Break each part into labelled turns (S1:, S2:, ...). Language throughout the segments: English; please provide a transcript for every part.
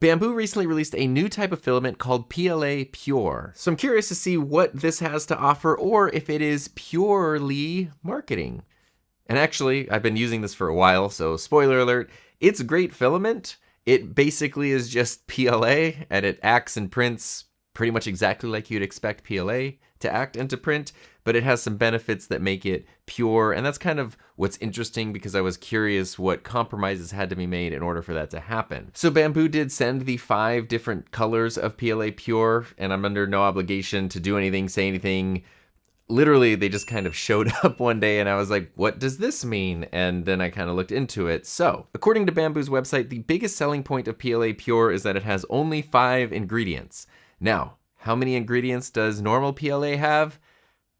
S1: Bambu recently released a new type of filament called PLA Pure. So I'm curious to see what this has to offer or if it is purely marketing. And actually, I've been using this for a while, so spoiler alert, it's great filament. It basically is just PLA, and it acts and prints pretty much exactly like you'd expect PLA to act and to print, but it has some benefits that make it pure, and that's kind of what's interesting because I was curious what compromises had to be made in order for that to happen. So Bambu did send the 5 different colors of PLA Pure, and I'm under no obligation to do anything, say anything. Literally, they just kind of showed up one day and I was like, what does this mean? And then I kind of looked into it. So, according to Bambu's website, the biggest selling point of PLA Pure is that it has only 5 ingredients. Now, how many ingredients does normal PLA have?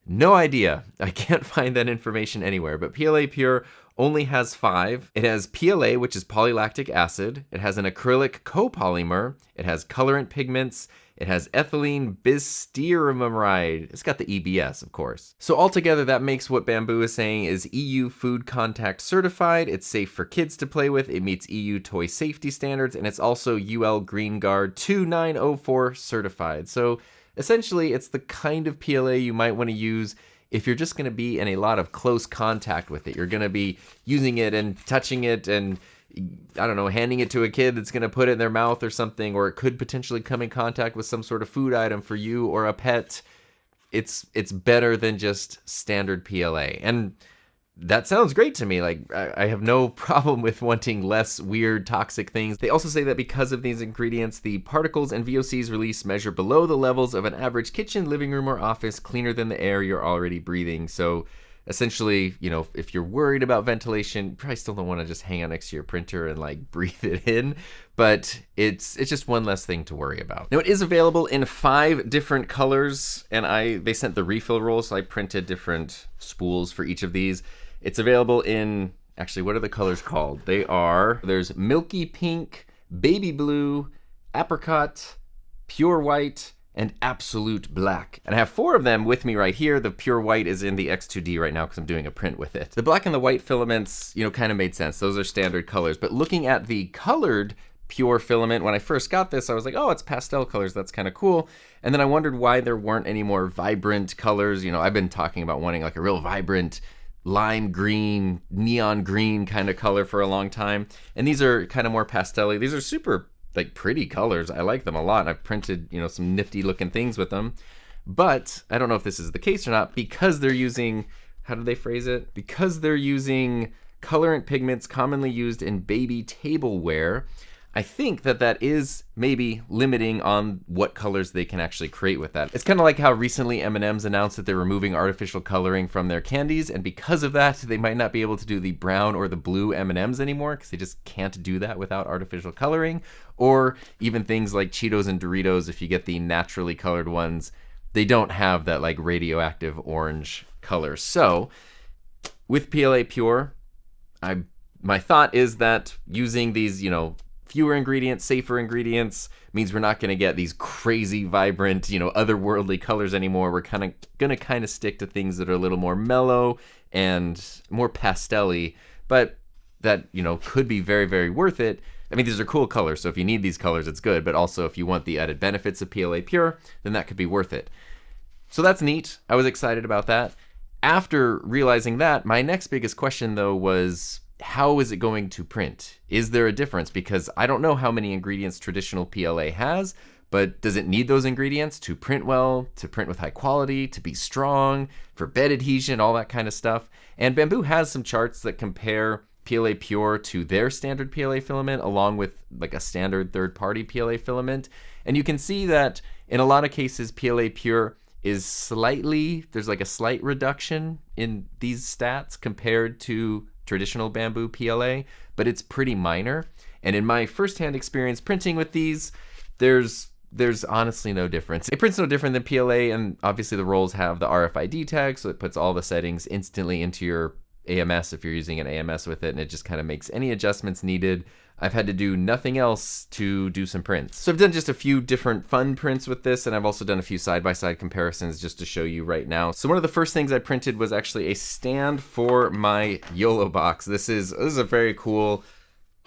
S1: No idea. I can't find that information anywhere, but PLA Pure only has 5. It has PLA, which is polylactic acid. It has an acrylic copolymer. It has colorant pigments. It has ethylene bisteramide. It's got the EBS, of course. So altogether, that makes what Bambu is saying is EU Food Contact certified. It's safe for kids to play with. It meets EU toy safety standards, and it's also UL Green Guard 2904 certified. So essentially, it's the kind of PLA you might want to use if you're just going to be in a lot of close contact with it. You're going to be using it and touching it and, I don't know, handing it to a kid that's going to put it in their mouth or something, or it could potentially come in contact with some sort of food item for you or a pet. It's better than just standard PLA. And that sounds great to me. Like, I have no problem with wanting less weird, toxic things. They also say that because of these ingredients, the particles and VOCs released measure below the levels of an average kitchen, living room, or office, cleaner than the air you're already breathing. So essentially, you know, if you're worried about ventilation, you probably still don't want to just hang out next to your printer and like breathe it in, but it's just one less thing to worry about. Now, it is available in 5 different colors, and they sent the refill roll, so I printed different spools for each of these. It's available in, actually, what are the colors called? There's milky pink, baby blue, apricot, pure white, and absolute black. And I have 4 of them with me right here. The pure white is in the X2D right now because I'm doing a print with it. The black and the white filaments, you know, kind of made sense. Those are standard colors. But looking at the colored pure filament, when I first got this, I was like, oh, it's pastel colors. That's kind of cool. And then I wondered why there weren't any more vibrant colors. You know, I've been talking about wanting like a real vibrant lime green, neon green kind of color for a long time. And these are kind of more pastel-y. These are super like pretty colors. I like them a lot. I've printed, you know, some nifty looking things with them. But I don't know if this is the case or not because they're using, how do they phrase it? Because they're using colorant pigments commonly used in baby tableware. I think that is maybe limiting on what colors they can actually create with that. It's kind of like how recently M&M's announced that they're removing artificial coloring from their candies, and because of that, they might not be able to do the brown or the blue M&M's anymore because they just can't do that without artificial coloring. Or even things like Cheetos and Doritos, if you get the naturally colored ones, they don't have that like radioactive orange color. So with PLA Pure, my thought is that using these, you know, fewer ingredients, safer ingredients means we're not going to get these crazy, vibrant, you know, otherworldly colors anymore. We're going to stick to things that are a little more mellow and more pastel-y, but that, you know, could be very, very worth it. I mean, these are cool colors, so if you need these colors, it's good, but also if you want the added benefits of PLA Pure, then that could be worth it. So that's neat. I was excited about that. After realizing that, my next biggest question, though, was, how is it going to print? Is there a difference? Because I don't know how many ingredients traditional PLA has, but does it need those ingredients to print well, to print with high quality, to be strong, for bed adhesion, all that kind of stuff? And Bambu has some charts that compare PLA Pure to their standard PLA filament along with like a standard third-party PLA filament. And you can see that in a lot of cases, PLA Pure is there's like a slight reduction in these stats compared to traditional Bambu PLA, but it's pretty minor. And in my firsthand experience printing with these, there's honestly no difference. It prints no different than PLA, and obviously the rolls have the RFID tag, so it puts all the settings instantly into your AMS if you're using an AMS with it, and it just kind of makes any adjustments needed. I've had to do nothing else to do some prints. So I've done just a few different fun prints with this, and I've also done a few side-by-side comparisons just to show you right now. So one of the first things I printed was actually a stand for my YOLO box. This is a very cool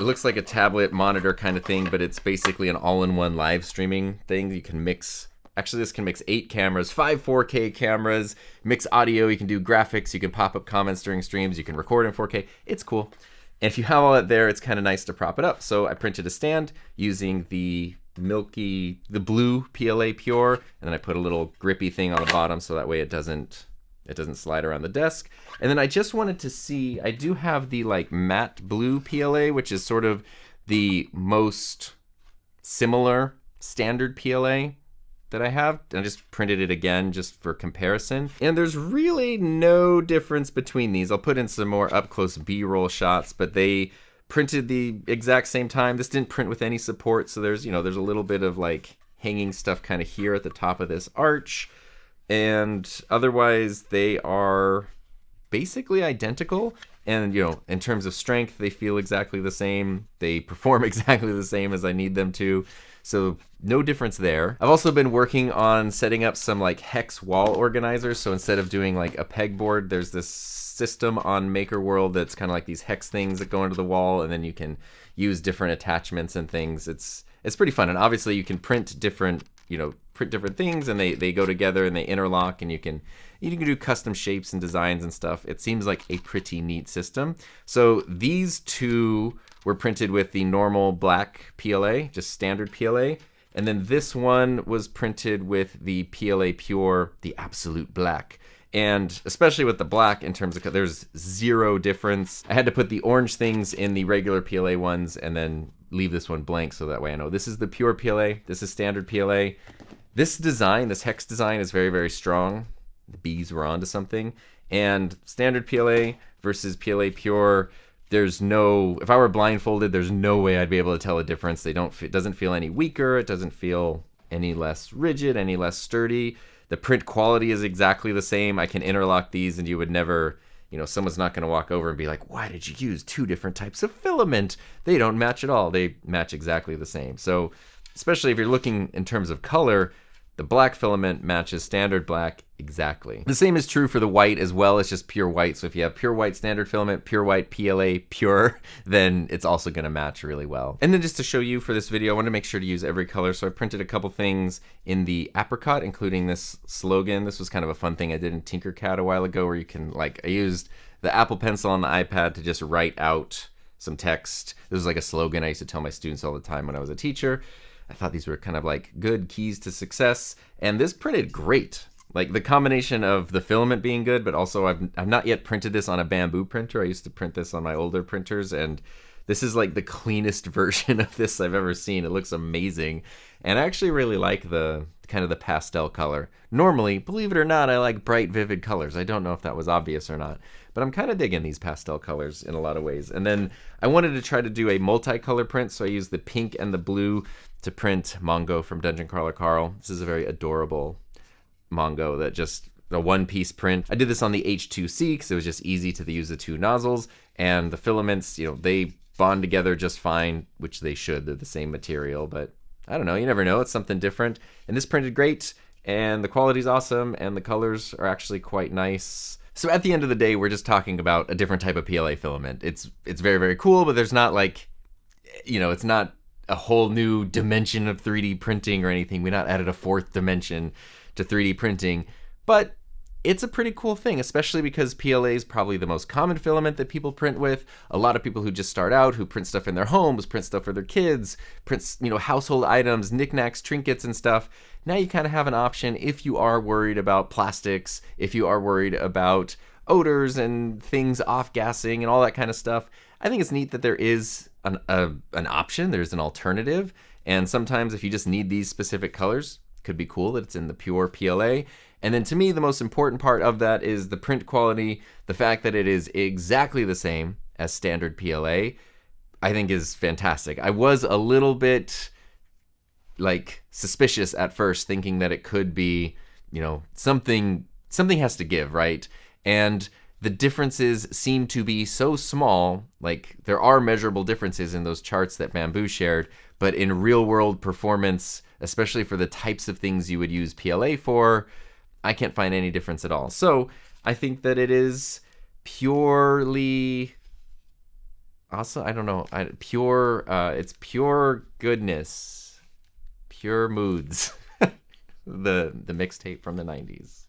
S1: It looks like a tablet monitor kind of thing, but it's basically an all-in-one live streaming thing. You can mix, actually this can mix 8 cameras, 5 4K cameras, mix audio, you can do graphics, you can pop up comments during streams, you can record in 4K. It's cool. And if you have all that there, it's kind of nice to prop it up. So I printed a stand using the blue PLA Pure, and then I put a little grippy thing on the bottom so that way it doesn't slide around the desk. And then I just wanted to see, I do have the like matte blue PLA, which is sort of the most similar standard PLA that I have. I just printed it again just for comparison. And there's really no difference between these. I'll put in some more up close B-roll shots, but they printed the exact same time. This didn't print with any support, so there's, you know, there's a little bit of like hanging stuff kind of here at the top of this arch. And otherwise they are basically identical. And, you know, in terms of strength, they feel exactly the same. They perform exactly the same as I need them to. So no difference there. I've also been working on setting up some like hex wall organizers. So instead of doing like a pegboard, there's this system on Maker World that's kind of like these hex things that go into the wall, and then you can use different attachments and things. It's pretty fun. And obviously you can print different, you know, different things, and they go together and they interlock, and you can do custom shapes and designs and stuff. It seems like a pretty neat system. So these two were printed with the normal black PLA, just standard PLA. And then this one was printed with the PLA Pure, the absolute black. And especially with the black in terms of, there's zero difference. I had to put the orange things in the regular PLA ones and then leave this one blank so that way I know this is the pure PLA, this is standard PLA. This design, this hex design is very, very strong. The bees were onto something. And standard PLA versus PLA Pure, there's no, if I were blindfolded, there's no way I'd be able to tell a difference. It doesn't feel any weaker, it doesn't feel any less rigid, any less sturdy. The print quality is exactly the same. I can interlock these and you would never, you know, someone's not going to walk over and be like, why did you use 2 different types of filament? They don't match at all. They match exactly the same. So especially if you're looking in terms of color, the black filament matches standard black exactly. The same is true for the white as well. It's just pure white. So if you have pure white standard filament, pure white PLA Pure, then it's also going to match really well. And then just to show you for this video, I want to make sure to use every color. So I printed a couple things in the apricot, including this slogan. This was kind of a fun thing I did in Tinkercad a while ago, where you can, like, I used the Apple Pencil on the iPad to just write out some text. This was like a slogan I used to tell my students all the time when I was a teacher. I thought these were kind of like good keys to success, and this printed great. Like the combination of the filament being good, but also I've not yet printed this on a Bambu printer. I used to print this on my older printers, and this is like the cleanest version of this I've ever seen. It looks amazing, and I actually really like the kind of the pastel color. Normally, believe it or not, I like bright, vivid colors. I don't know if that was obvious or not, but I'm kind of digging these pastel colors in a lot of ways. And then I wanted to try to do a multicolor print, so I used the pink and the blue to print Mongo from Dungeon Crawler Carl. This is a very adorable Mongo that just a one-piece print. I did this on the H2C because it was just easy to use the 2 nozzles, and the filaments, you know, they bond together just fine, which they should. They're the same material, but I don't know, you never know. It's something different. And this printed great, and the quality's awesome, and the colors are actually quite nice. So at the end of the day, we're just talking about a different type of PLA filament. It's very, very cool, but there's not like, you know, it's not a whole new dimension of 3D printing or anything. We not added a 4th dimension to 3D printing, but it's a pretty cool thing, especially because PLA is probably the most common filament that people print with. A lot of people who just start out, who print stuff in their homes, print stuff for their kids, print, you know, household items, knickknacks, trinkets and stuff. Now you kind of have an option if you are worried about plastics, if you are worried about odors and things off-gassing and all that kind of stuff. I think it's neat that there is an option, there's an alternative, and sometimes if you just need these specific colors, it could be cool that it's in the pure PLA. And then to me, the most important part of that is the print quality. The fact that it is exactly the same as standard PLA, I think is fantastic. I was a little bit like suspicious at first, thinking that it could be, you know, something has to give, right? And the differences seem to be so small. Like there are measurable differences in those charts that Bambu shared, but in real world performance, especially for the types of things you would use PLA for, I can't find any difference at all. So I think that it is purely Also, I don't know. Pure. It's pure goodness, pure moods. The mixtape from the '90s.